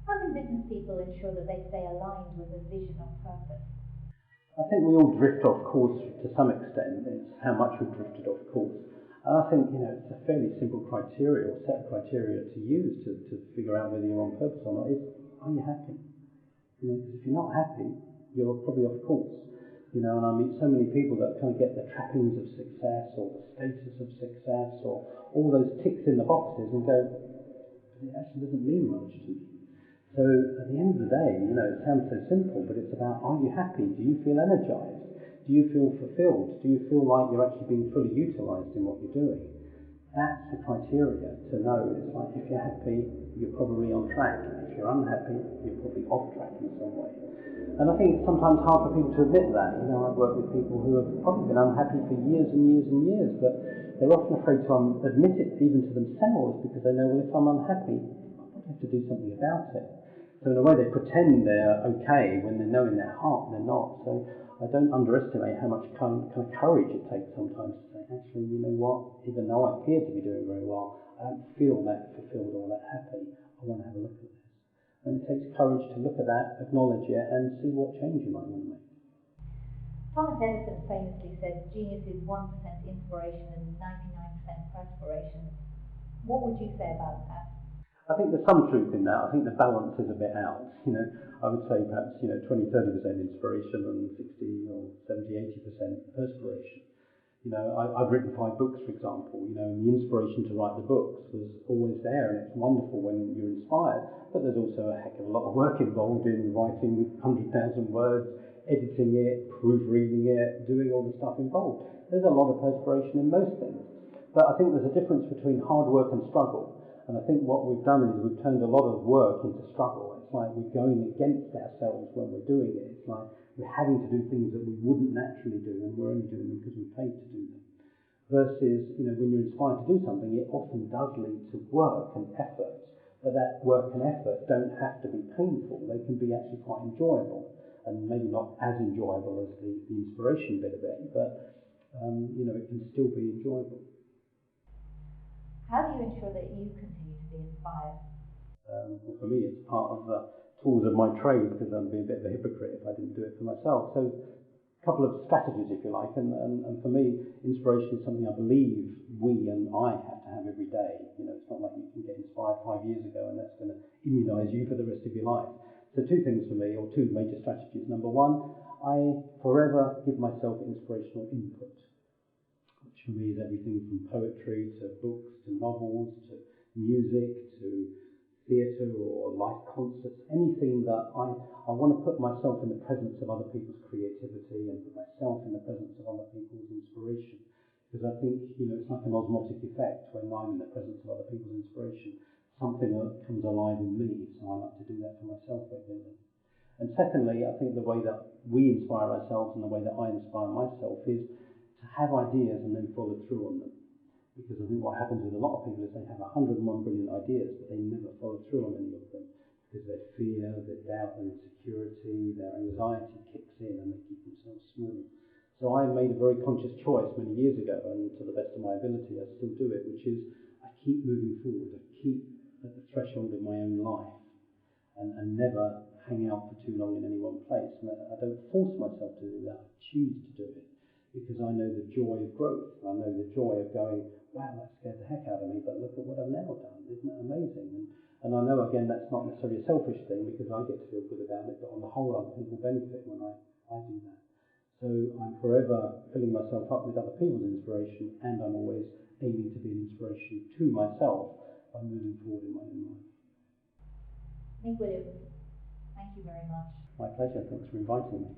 How can business people ensure that they stay aligned with a vision or purpose? I think we all drift off course to some extent. It's how much we've drifted off course. And I think, it's a fairly simple criteria or set of criteria to use to figure out whether you're on purpose or not is, are you happy? Because if you're not happy, you're probably off course. And I meet so many people that kind of get the trappings of success or the status of success or all those ticks in the boxes and go, but it actually doesn't mean much to me. So at the end of the day, it sounds so simple, but it's about, are you happy? Do you feel energized? Do you feel fulfilled? Do you feel like you're actually being fully utilized in what you're doing? That's the criteria to know. It's like, if you're happy, you're probably on track. If you're unhappy, you're probably off track in some way. And I think it's sometimes hard for people to admit that. I've worked with people who have probably been unhappy for years and years and years, but they're often afraid to admit it even to themselves because they know, well, if I'm unhappy, I have to do something about it. So in a way they pretend they're okay when they know in their heart they're not. So I don't underestimate how much kind of courage it takes sometimes to say, actually, you know what, even though I appear to be doing very well, I don't feel that fulfilled or that happy. I want to have a look at this. And it takes courage to look at that, acknowledge it, and see what change you might want to make. Thomas Edison famously said, genius is 1% inspiration and 99% perspiration. What would you say about that? I think there's some truth in that. I think the balance is a bit out. I would say perhaps 20-30% inspiration and 60 or 70-80% perspiration. I've written 5 books, for example, and the inspiration to write the books was always there, and it's wonderful when you're inspired, but there's also a heck of a lot of work involved in writing 100,000 words, editing it, proofreading it, doing all the stuff involved. There's a lot of perspiration in most things, but I think there's a difference between hard work and struggle. And I think what we've done is we've turned a lot of work into struggle. It's like we're going against ourselves when we're doing it. It's like we're having to do things that we wouldn't naturally do, and we're only doing them because we're paid to do them. Versus, when you're inspired to do something, it often does lead to work and effort. But that work and effort don't have to be painful. They can be actually quite enjoyable, and maybe not as enjoyable as the inspiration bit of it, but it can still be enjoyable. How do you ensure that you continue to be inspired? Well, for me, it's part of the tools of my trade, because I'd be a bit of a hypocrite if I didn't do it for myself. So a couple of strategies, if you like, and for me, inspiration is something I believe we and I have to have every day. It's not like you can get inspired 5 years ago and that's going to immunise you for the rest of your life. So 2 things for me, or 2 major strategies. Number 1, I forever give myself inspirational input, which for me is everything from poetry to books to novels to music to theatre or live concerts, anything that I want to put myself in the presence of other people's creativity and put myself in the presence of other people's inspiration. Because I think, it's like an osmotic effect. When I'm in the presence of other people's inspiration, something comes alive in me, so I like to do that for myself regularly. And secondly, I think the way that we inspire ourselves and the way that I inspire myself is to have ideas and then follow through on them. Because I think what happens with a lot of people is they have 101 brilliant ideas, but they never follow through on any of them because their fear, their doubt, their insecurity, their anxiety kicks in and they keep themselves small. So I made a very conscious choice many years ago, and to the best of my ability I still do it, which is I keep moving forward. I keep at the threshold of my own life and never hang out for too long in any one place. And I don't force myself to do that, I choose to do it. Because I know the joy of growth. I know the joy of going, wow, that scared the heck out of me, but look at what I've now done. Isn't that amazing? And I know, again, that's not necessarily a selfish thing because I get to feel good about it, but on the whole, other people benefit when I do that. So I'm forever filling myself up with other people's inspiration, and I'm always aiming to be an inspiration to myself by moving forward in my own life. Nick Williams, thank you very much. My pleasure. Thanks for inviting me.